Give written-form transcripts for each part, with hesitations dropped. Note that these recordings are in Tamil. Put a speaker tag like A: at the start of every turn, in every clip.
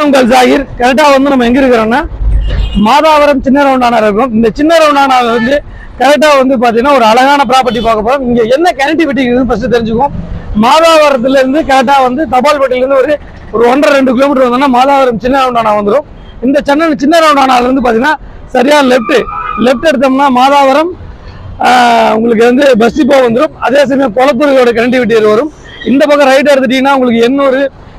A: உங்கள் ஜாகிர் கரெக்டா வந்து நம்ம எங்க இருக்கிறோம்னா மாதாவரம் சின்ன ரவுண்டானா இருக்கும். இந்த சின்ன ரவுண்டானா வந்து கரெக்டா வந்து பாத்தீங்கன்னா ஒரு அழகான ப்ராப்பர்ட்டி பார்க்க போறோம். இங்க என்ன கனெக்டிவிட்டி இருக்குன்னு ஃபர்ஸ்ட் தெரிஞ்சுக்குவோம். மாதாவரத்துல இருந்து கரெக்டா வந்து தபால்பட்டியில இருந்து ஒரு 1.5-2 கிலோமீட்டர் வந்தோம்னா மாதாவரம் சின்ன ரவுண்டானா வந்துடும். இந்த சின்ன ரவுண்டானால இருந்து பாத்தீங்கன்னா சரியா லெஃப்ட் எடுத்தோம்னா மாதாவரம் உங்களுக்கு வந்து பஸ் டிப்போ வந்துடும். அதே சமயம் குளத்தூரோட கனெக்டிவிட்டி வரும். இந்த பக்கம் ரைட் எடுத்துட்டீங்கன்னா உங்களுக்கு எண்ணூர்,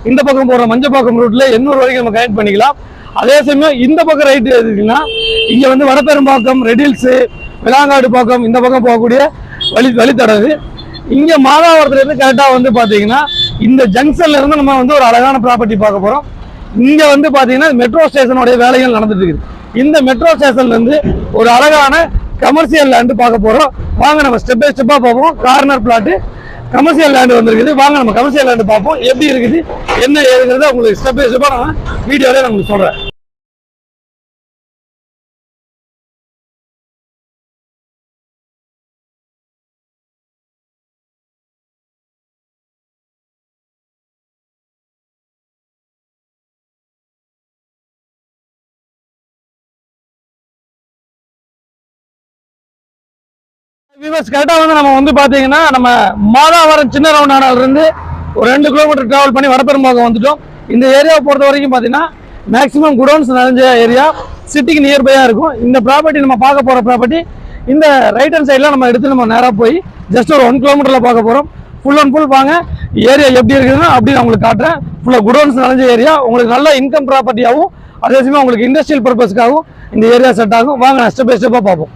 A: இந்த பக்கம் போற மஞ்சப்பாக்கம் ரூட்ல 800 வரைக்கும் நம்ம கனெக்ட் பண்ணிக்கலாம். அதே சமயம் இந்த பக்கம் ரைட் எடுத்தீங்கன்னா இங்க வந்து வடபெரும்பாக்கம், ரெடில்ஸ், விளாங்காடு பாக்கம் இந்த பக்கம் போகக்கூடிய வழித்தடது. இங்க மாதாவரத்துல இருந்து கரெக்டா வந்து பாத்தீங்கன்னா இந்த ஜங்ஷன்ல இருந்து நம்ம வந்து ஒரு அழகான ப்ராப்பர்ட்டி பார்க்க போறோம். இங்க வந்து பாத்தீங்கன்னா மெட்ரோ ஸ்டேஷனுடைய வேலைகள் நடந்துட்டு இருக்குது. இந்த மெட்ரோ ஸ்டேஷன்ல இருந்து ஒரு அழகான கமர்ஷியல் லேண்ட் பார்க்க போறோம். வாங்க நம்ம ஸ்டெப் பை ஸ்டெப்பா பார்ப்போம். கார்னர் பிளாட் கமர்ஷியல் லேண்ட் வந்திருக்குது. வாங்க நம்ம கமர்ஷியல் லேண்ட் பார்ப்போம், எப்படி இருக்குது என்ன ஏதுங்கிறத உங்களுக்கு ஸ்டெப் பை ஸ்டெப்பா நான் வீடியோல நான் உங்களுக்கு சொல்றேன். கரெக்டா வந்து நம்ம வந்து பாத்தீங்கன்னா நம்ம மாதாவரம் சின்ன ரவுண்டானால இருந்து ஒரு 2 கிலோமீட்டர் டிராவல் பண்ணி வடபெரும்பாக்கம் வந்துட்டோம். இந்த ஏரியாவை பொறுத்த வரைக்கும் பாத்தீங்கன்னா மேக்சிமம் குடோன்ஸ் நிறைஞ்ச ஏரியா, சிட்டிக்கு நியர்பையா இருக்கும். இந்த ப்ராப்பர்ட்டி நம்ம பார்க்க போற ப்ராப்பர்ட்டி இந்த ரைட் ஹேண்ட் சைட்ல நம்ம எடுத்து நம்ம நேராக போய் ஜஸ்ட் ஒரு 1 கிலோமீட்டர்ல பார்க்க போறோம். ஃபுல் அண்ட் ஃபுல் வாங்க ஏரியா எப்படி இருக்குதுன்னா அப்படி நான் உங்களுக்கு காட்டுறேன். ஃபுல்லா குடோன்ஸ் நிறைஞ்ச ஏரியா, உங்களுக்கு நல்ல இன்கம் ப்ராப்பர்ட்டியாகவும் அதே சமயம் உங்களுக்கு இண்டஸ்ட்ரியல் பர்பஸ்க்காகவும் இந்த ஏரியா செட் ஆகும். வாங்க ஸ்டெப் பை ஸ்டெப்பா பார்ப்போம்.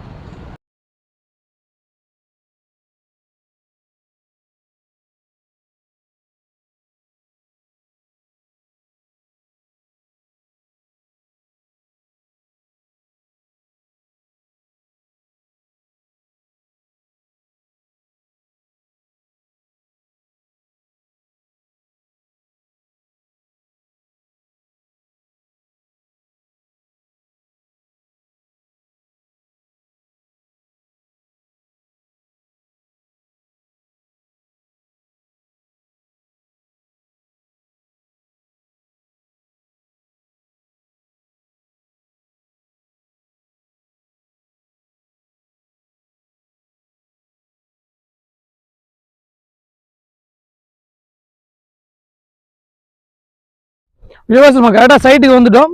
A: நம்ம கரெக்டா சைட்டுக்கு வந்துட்டோம்.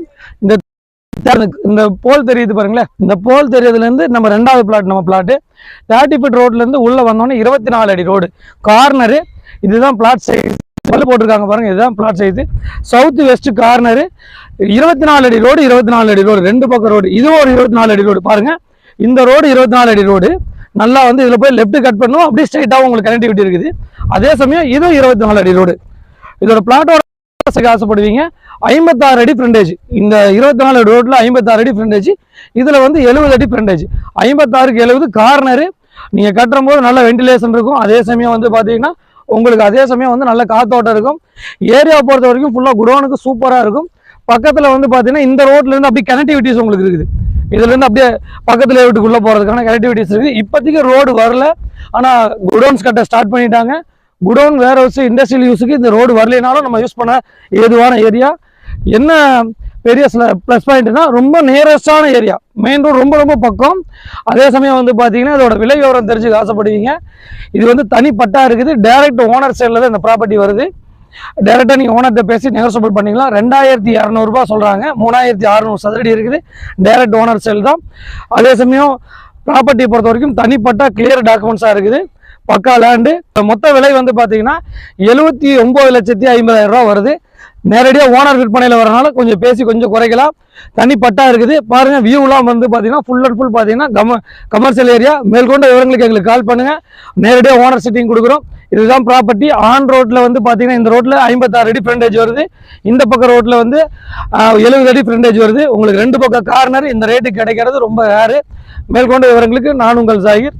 A: இந்த போல் தெரியுது பாருங்களேன். இந்த போல் தெரியறதுல இருந்து நம்ம 2வது பிளாட், நம்ம பிளாட் 30 ஃபீட் ரோட்ல இருந்து உள்ள வந்தோன்னே 24 அடி ரோடு கார்னரு. இதுதான் பிளாட் சைஸ் போட்டிருக்காங்க பாருங்க. இதுதான் plot size. South west corner 24 அடி ரோடு, 24 அடி ரோடு, 2 பக்கம் ரோடு. இதுவும் ஒரு 24 அடி ரோடு பாருங்க. இந்த ரோடு 24 அடி ரோடு. நல்லா வந்து இதுல போய் லெஃப்ட் கட் பண்ணும், அப்படியே ஸ்ட்ரைட்டாகவும் உங்களுக்கு கனெக்டிவிட்டி இருக்குது. அதே சமயம் இதுவும் 24 அடி ரோடு. இதோட பிளாட்டோட ஆசைப்படுவீங்க 56 அடி ஃப்ரண்டேஜ். இந்த 24 அடி ரோட்ல 56 அடி ஃப்ரண்டேஜ். இதுல வந்து 70 அடி ஃப்ரண்டேஜ். 56க்கு 70 கார்னரு. நீங்க கட்டுற போது நல்ல வென்டிலேஷன் இருக்கும். அதே சமயம் வந்து பாத்தீங்கன்னா உங்களுக்கு அதே சமயம் வந்து நல்ல காத்தோட்டம் இருக்கும். ஏரியாவை பொறுத்த வரைக்கும் ஃபுல்லா குடோனுக்கு சூப்பரா இருக்கும். பக்கத்துல வந்து பாத்தீங்கன்னா இந்த ரோட்ல இருந்து அப்படியே கனெக்டிவிட்டிஸ் உங்களுக்கு இருக்குது. இதுல இருந்து அப்படியே பக்கத்துல வீட்டுக்குள்ள போறதுக்கான கனெக்டிவிட்டிஸ் இருக்குது. இப்போதைக்கு ரோடு வரல, ஆனா குடோன்ஸ் கட்ட ஸ்டார்ட் பண்ணிட்டாங்க. குடோன் வேற ஹவுஸ் இண்டஸ்ட்ரியல் யூஸுக்கு இந்த ரோடு வரலைனாலும் நம்ம யூஸ் பண்ண ஏதுவான ஏரியா. என்ன பெரிய ப்ளஸ் பாயிண்ட்னா ரொம்ப நியரஸ்டான ஏரியா, மெயின் ரோடு ரொம்ப ரொம்ப பக்கம். அதே சமயம் வந்து பார்த்தீங்கன்னா இதோட விலை விவரம் தெரிஞ்சுக்க ஆசைப்படுவீங்க. இது வந்து தனிப்பட்டா இருக்குது. டைரக்ட் ஓனர் சைடில் தான் இந்த ப்ராப்பர்ட்டி வருது. டைரெக்டாக நீங்கள் ஓனர்கிட்ட பேசி நெகோசியபிள் பண்ணிக்கலாம். 2200 ரூபாய் சொல்கிறாங்க. 3600 சதுரடி இருக்குது. டைரக்ட் ஓனர் சைடு தான். அதே சமயம் ப்ராப்பர்ட்டியை பொறுத்த வரைக்கும் தனிப்பட்டா கிளியர் டாக்குமெண்ட்ஸாக இருக்குது. பக்கா லேண்டு. மொத்த விலை வந்து பார்த்தீங்கன்னா 79,50,000 ரூபா வருது. நேரடியாக ஓனர் விற்பனையில் வரனால கொஞ்சம் பேசி கொஞ்சம் குறைக்கலாம். தனிப்பட்டா இருக்குது பாருங்க. வியூலாம் வந்து பார்த்தீங்கன்னா ஃபுல் அண்ட் ஃபுல் பார்த்தீங்கன்னா கமர்ஷியல் ஏரியா. மேற்கொண்ட விவரங்களுக்கு எங்களுக்கு கால் பண்ணுங்க. நேரடியாக ஓனர் சிட்டிங் கொடுக்குறோம். இதுதான் ப்ராப்பர்ட்டி. ஆன் ரோட்டில் வந்து பார்த்தீங்கன்னா இந்த ரோட்டில் 56 அடி ஃப்ரண்டேஜ் வருது. இந்த பக்கம் ரோட்டில் வந்து 70 அடி ஃப்ரண்டேஜ் வருது. உங்களுக்கு 2 பக்கம் கார்னர். இந்த ரேட்டுக்கு கிடைக்கிறது ரொம்ப ரேரு. மேற்கொண்ட விவரங்களுக்கு நான் உங்கள் ஜாகிர்.